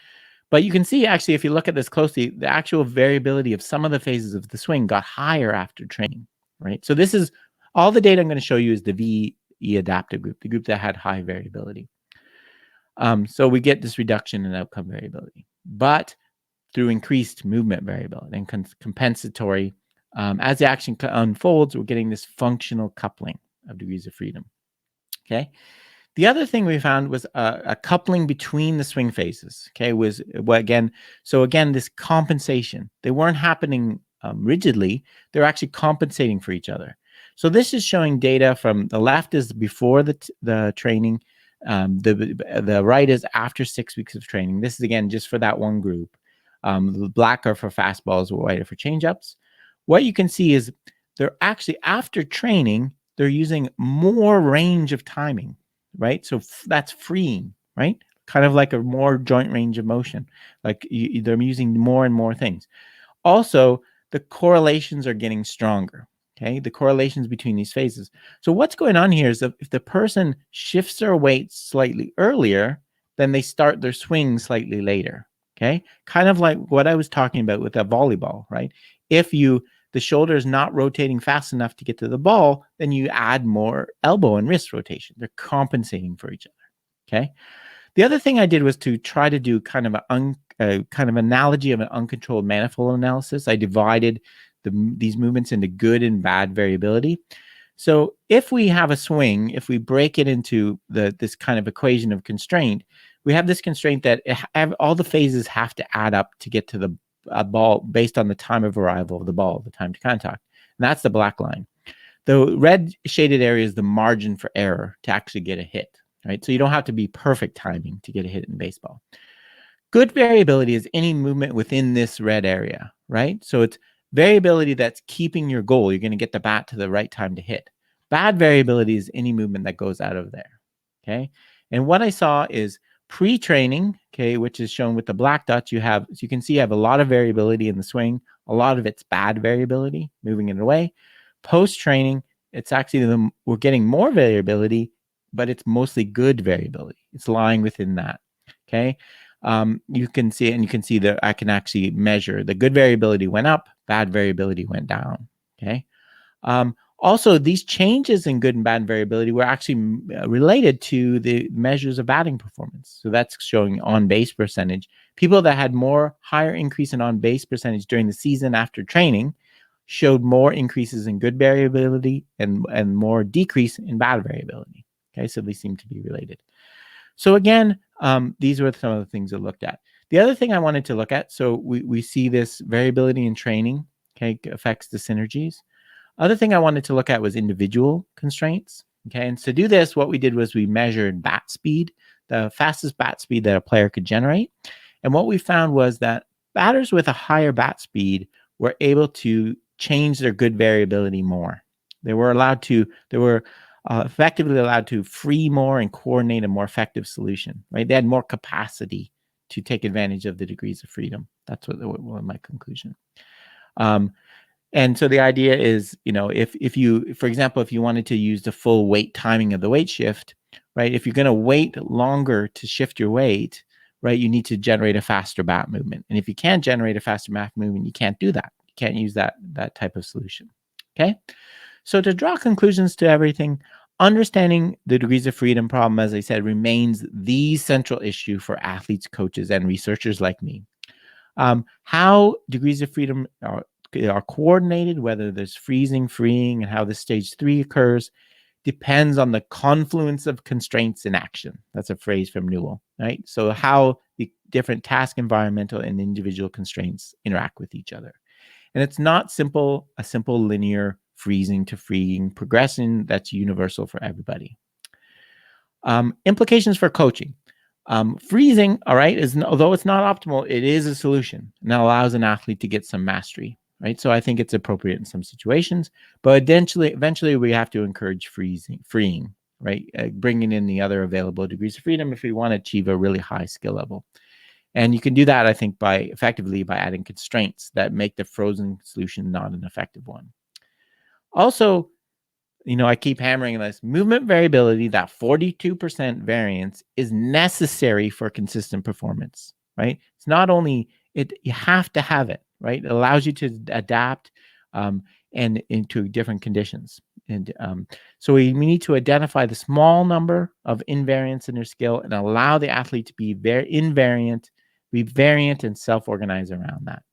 But you can see, actually, if you look at this closely, the actual variability of some of the phases of the swing got higher after training, right? So this is all the data I'm going to show you is the VE adaptive group, the group that had high variability. So we get this reduction in outcome variability, but through increased movement variability and compensatory. As the action unfolds, we're getting this functional coupling of degrees of freedom, okay? The other thing we found was a coupling between the swing phases, okay, so again, this compensation. They weren't happening rigidly, they're actually compensating for each other. So this is showing data from the left is before the training, the right is after 6 weeks of training. This is again just for that one group. The black are for fastballs, white are for changeups. What you can see is they're actually after training, they're using more range of timing, right? So that's freeing, right? Kind of like a more joint range of motion. Like they're using more and more things. Also, the correlations are getting stronger. Okay, the correlations between these phases. So what's going on here is that if the person shifts their weight slightly earlier, then they start their swing slightly later. Okay, kind of like what I was talking about with that volleyball, right? If the shoulder is not rotating fast enough to get to the ball, then you add more elbow and wrist rotation. They're compensating for each other. Okay. The other thing I did was to try to do kind of a kind of analogy of an uncontrolled manifold analysis. I divided these movements into good and bad variability. So if we have a swing, if we break it into this kind of equation of constraint, we have this constraint that all the phases have to add up to get to the ball based on the time of arrival of the ball, the time to contact. And that's the black line. The red shaded area is the margin for error to actually get a hit, right? So you don't have to be perfect timing to get a hit in baseball. Good variability is any movement within this red area, right? So it's variability that's keeping your goal. You're going to get the bat to the right time to hit. Bad variability is any movement that goes out of there, okay? And what I saw is pre-training, okay, which is shown with the black dots, as you can see, you have a lot of variability in the swing. A lot of it's bad variability, moving it away. Post-training, it's actually we're getting more variability, but it's mostly good variability. It's lying within that, okay? You can see it, and you can see that I can actually measure the good variability went up, bad variability went down, okay? Also, these changes in good and bad variability were actually related to the measures of batting performance. So that's showing on-base percentage. People that had higher increase in on-base percentage during the season after training showed more increases in good variability and more decrease in bad variability. Okay, so they seem to be related. So again, these were some of the things I looked at. The other thing I wanted to look at, so we see this variability in training, okay, affects the synergies. Other thing I wanted to look at was individual constraints. Okay, and to do this, what we did was we measured bat speed, the fastest bat speed that a player could generate. And what we found was that batters with a higher bat speed were able to change their good variability more. They were effectively allowed to free more and coordinate a more effective solution, right? They had more capacity to take advantage of the degrees of freedom. That's what my conclusion. And so the idea is, if you, for example, if you wanted to use the full weight timing of the weight shift, right? If you're going to wait longer to shift your weight, right, you need to generate a faster bat movement. And if you can't generate a faster bat movement, you can't do that. You can't use that type of solution. Okay. So to draw conclusions to everything, understanding the degrees of freedom problem, as I said, remains the central issue for athletes, coaches, and researchers like me. How degrees of freedom are coordinated, whether there's freezing, freeing, and how the stage 3 occurs, depends on the confluence of constraints in action. That's a phrase from Newell, right? So how the different task, environmental, and individual constraints interact with each other. And it's not a simple linear freezing to freeing progression that's universal for everybody. Implications for coaching. Freezing, all right, although it's not optimal, it is a solution and that allows an athlete to get some mastery, right? So I think it's appropriate in some situations, but eventually we have to encourage freeing, right? Bringing in the other available degrees of freedom if we want to achieve a really high skill level. And you can do that, I think, effectively by adding constraints that make the frozen solution not an effective one. Also, I keep hammering this. Movement variability, that 42% variance, is necessary for consistent performance, right? It's not only you have to have it, right? It allows you to adapt and into different conditions. And so we need to identify the small number of invariants in their skill and allow the athlete to be invariant, be variant, and self-organize around that.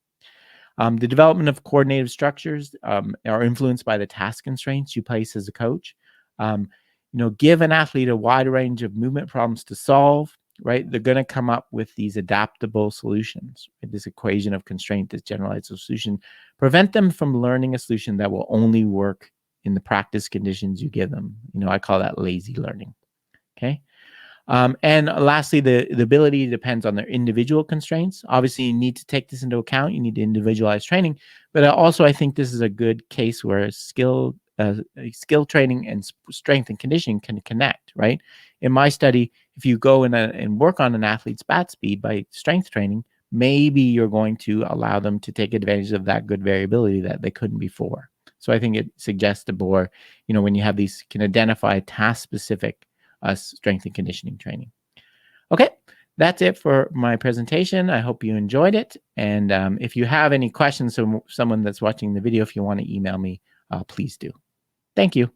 The development of coordinative structures are influenced by the task constraints you place as a coach. Give an athlete a wide range of movement problems to solve right? They're going to come up with these adaptable solutions. This equation of constraint, this generalized solution, prevent them from learning a solution that will only work in the practice conditions you give them. I call that lazy learning. Okay. And lastly, the ability depends on their individual constraints. Obviously, you need to take this into account. You need to individualize training. But also, I think this is a good case where skill training and strength and conditioning can connect, right? In my study, if you go and work on an athlete's bat speed by strength training, maybe you're going to allow them to take advantage of that good variability that they couldn't before. So I think it suggests to Bohr, when you have these, can identify task-specific strength and conditioning training. Okay, that's it for my presentation. I hope you enjoyed it. And if you have any questions from someone that's watching the video, if you want to email me, please do. Thank you.